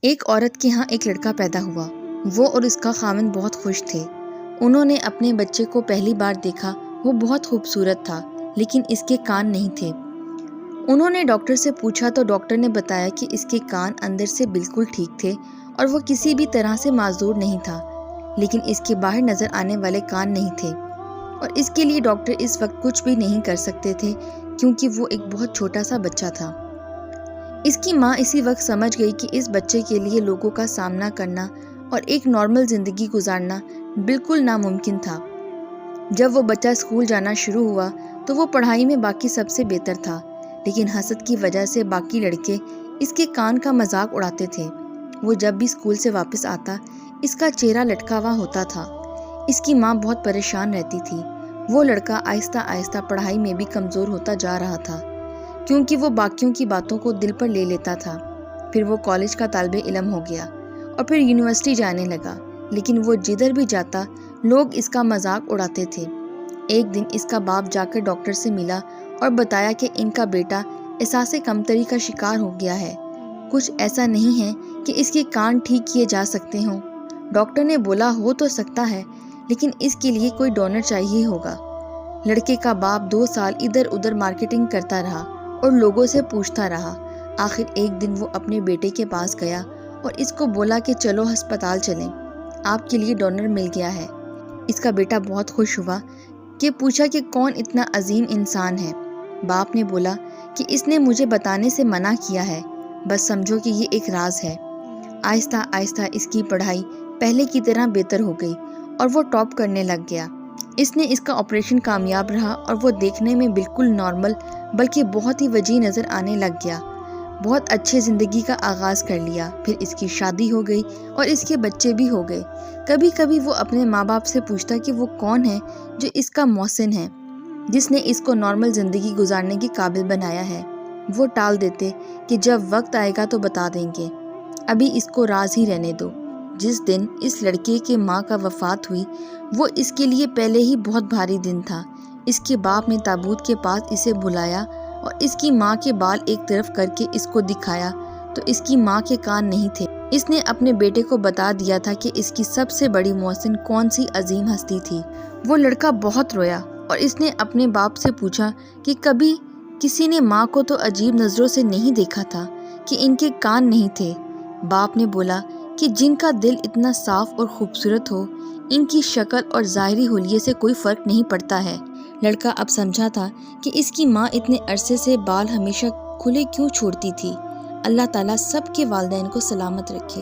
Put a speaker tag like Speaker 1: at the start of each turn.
Speaker 1: ایک عورت کے ہاں ایک لڑکا پیدا ہوا۔ وہ اور اس کا خاوند بہت خوش تھے۔ انہوں نے اپنے بچے کو پہلی بار دیکھا۔ وہ بہت خوبصورت تھا، لیکن اس کے کان نہیں تھے۔ انہوں نے ڈاکٹر سے پوچھا تو ڈاکٹر نے بتایا کہ اس کے کان اندر سے بالکل ٹھیک تھے اور وہ کسی بھی طرح سے معذور نہیں تھا، لیکن اس کے باہر نظر آنے والے کان نہیں تھے، اور اس کے لیے ڈاکٹر اس وقت کچھ بھی نہیں کر سکتے تھے کیونکہ وہ ایک بہت چھوٹا سا بچہ تھا۔ اس کی ماں اسی وقت سمجھ گئی کہ اس بچے کے لیے لوگوں کا سامنا کرنا اور ایک نارمل زندگی گزارنا بالکل ناممکن تھا۔ جب وہ بچہ اسکول جانا شروع ہوا تو وہ پڑھائی میں باقی سب سے بہتر تھا، لیکن حسد کی وجہ سے باقی لڑکے اس کے کان کا مذاق اڑاتے تھے۔ وہ جب بھی اسکول سے واپس آتا اس کا چہرہ لٹکا ہوا ہوتا تھا۔ اس کی ماں بہت پریشان رہتی تھی۔ وہ لڑکا آہستہ آہستہ پڑھائی میں بھی کمزور ہوتا جا رہا تھا کیونکہ وہ باقیوں کی باتوں کو دل پر لے لیتا تھا۔ پھر وہ کالج کا طالب علم ہو گیا اور پھر یونیورسٹی جانے لگا، لیکن وہ جدھر بھی جاتا لوگ اس کا مذاق اڑاتے تھے۔ ایک دن اس کا باپ جا کر ڈاکٹر سے ملا اور بتایا کہ ان کا بیٹا احساس کمتری کا شکار ہو گیا ہے۔ کچھ ایسا نہیں ہے کہ اس کے کان ٹھیک کیے جا سکتے ہوں۔ ڈاکٹر نے بولا ہو تو سکتا ہے، لیکن اس کے لیے کوئی ڈونر چاہیے ہوگا۔ لڑکے کا باپ 2 سال ادھر ادھر مارکیٹنگ کرتا رہا اور لوگوں سے پوچھتا رہا۔ آخر ایک دن وہ اپنے بیٹے کے پاس گیا اور اس کو بولا کہ چلو ہسپتال چلیں، آپ کے لیے ڈونر مل گیا ہے۔ اس کا بیٹا بہت خوش ہوا کہ پوچھا کہ کون اتنا عظیم انسان ہے۔ باپ نے بولا کہ اس نے مجھے بتانے سے منع کیا ہے، بس سمجھو کہ یہ ایک راز ہے۔ آہستہ آہستہ اس کی پڑھائی پہلے کی طرح بہتر ہو گئی اور وہ ٹاپ کرنے لگ گیا۔ اس نے اس کا آپریشن کامیاب رہا اور وہ دیکھنے میں بالکل نارمل بلکہ بہت ہی وجیح نظر آنے لگ گیا۔ بہت اچھے زندگی کا آغاز کر لیا۔ پھر اس کی شادی ہو گئی اور اس کے بچے بھی ہو گئے۔ کبھی کبھی وہ اپنے ماں باپ سے پوچھتا کہ وہ کون ہے جو اس کا محسن ہے، جس نے اس کو نارمل زندگی گزارنے کے قابل بنایا ہے۔ وہ ٹال دیتے کہ جب وقت آئے گا تو بتا دیں گے، ابھی اس کو راز ہی رہنے دو۔ جس دن اس لڑکے کے ماں کا وفات ہوئی وہ اس کے لیے پہلے ہی بہت بھاری دن تھا۔ اس کے باپ نے تابوت کے پاس اسے بلایا اور اس کی ماں کے بال ایک طرف کر کے اس کو دکھایا تو اس کی ماں کے کان نہیں تھے۔ اس نے اپنے بیٹے کو بتا دیا تھا کہ اس کی سب سے بڑی محسن کون سی عظیم ہستی تھی۔ وہ لڑکا بہت رویا اور اس نے اپنے باپ سے پوچھا کہ کبھی کسی نے ماں کو تو عجیب نظروں سے نہیں دیکھا تھا کہ ان کے کان نہیں تھے۔ باپ نے بولا کہ جن کا دل اتنا صاف اور خوبصورت ہو، ان کی شکل اور ظاہری حلیے سے کوئی فرق نہیں پڑتا ہے۔ لڑکا اب سمجھا تھا کہ اس کی ماں اتنے عرصے سے بال ہمیشہ کھلے کیوں چھوڑتی تھی۔ اللہ تعالیٰ سب کے والدین کو سلامت رکھے۔